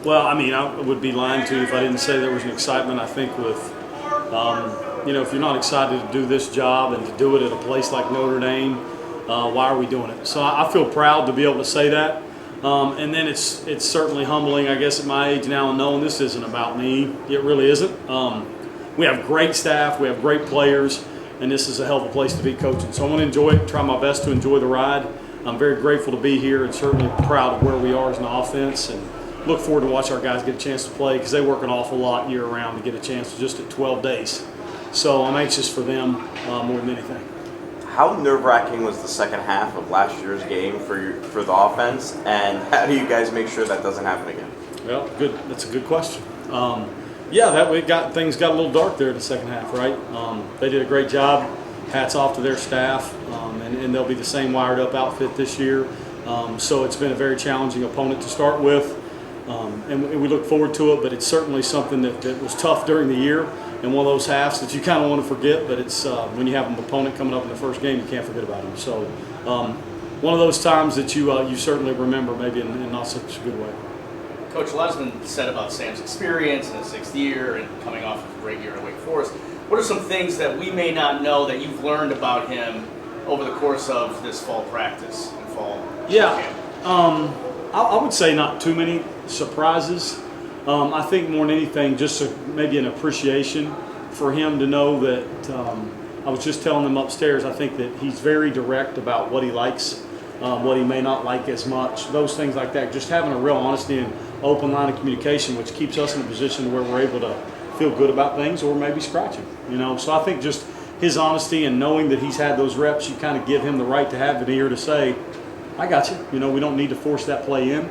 Well, I mean, I would be lying to you if I didn't say there was an excitement. I think with, if you're not excited to do this job and to do it at a place like Notre Dame, why are we doing it? So I feel proud to be able to say that. And then it's certainly humbling, I guess, at my age now, and knowing this isn't about me. It really isn't. We have great staff, we have great players, and this is a hell of a place to be coaching. So I'm going to enjoy it, try my best to enjoy the ride. I'm very grateful to be here and certainly proud of where we are as an offense, and look forward to watch our guys get a chance to play because they work an awful lot year-round to get a chance just at 12 days. So I'm anxious for them more than anything. How nerve-wracking was the second half of last year's game for the offense, and how do you guys make sure that doesn't happen again? Well, good. That's a good question. Things got a little dark there in the second half, right? They did a great job. Hats off to their staff, and they'll be the same wired-up outfit this year. So it's been a very challenging opponent to start with, and we look forward to it. But it's certainly something that was tough during the year, and one of those halves that you kind of want to forget. But it's when you have an opponent coming up in the first game, you can't forget about them. So one of those times that you certainly remember, maybe in not such a good way. Coach, a lot has been said about Sam's experience in his 6th year and coming off of a great year at Wake Forest. What are some things that we may not know that you've learned about him over the course of this fall practice and fall camp? I would say not too many surprises. I think more than anything, just maybe an appreciation for him to know that I was just telling them upstairs, I think that he's very direct about what he likes, what he may not like as much, those things like that. Just having a real honesty and open line of communication, which keeps us in a position where we're able to feel good about things or maybe scratching, So I think just his honesty and knowing that he's had those reps, you kind of give him the right to have an ear to say, I got you. We don't need to force that play in.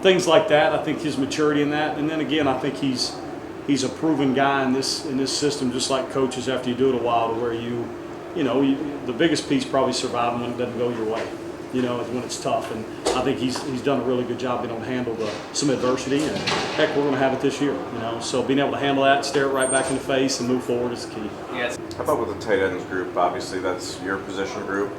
Things like that, I think his maturity in that. And then again, I think he's a proven guy in this system, just like coaches after you do it a while, to where the biggest piece probably surviving when it doesn't go your way, is when it's tough. And I think he's done a really good job being able to handle some adversity. And heck, we're going to have it this year, So being able to handle that, stare it right back in the face, and move forward is the key. Yes. How about with the tight ends group? Obviously, that's your position group.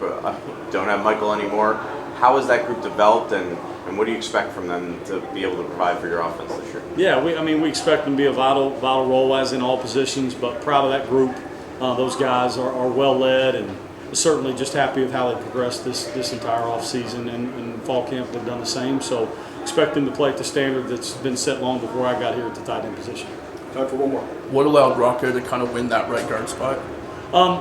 Don't have Michael anymore. How has that group developed, and what do you expect from them to be able to provide for your offense this year? Yeah, we expect them to be a vital role as in all positions, but proud of that group. Those guys are well led, and certainly just happy with how they progressed this entire offseason, and fall camp they've done the same. So expect them to play at the standard that's been set long before I got here at the tight end position. Time for one more. What allowed Rocco to kind of win that right guard spot?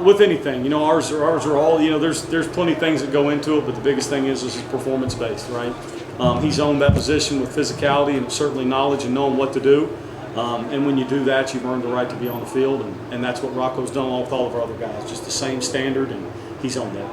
With anything, ours are all, there's plenty of things that go into it, but the biggest thing is it's performance based, right? He's owned that position with physicality and certainly knowledge and knowing what to do. And when you do that, you've earned the right to be on the field, and that's what Rocco's done along with all of our other guys. Just the same standard, and he's owned that.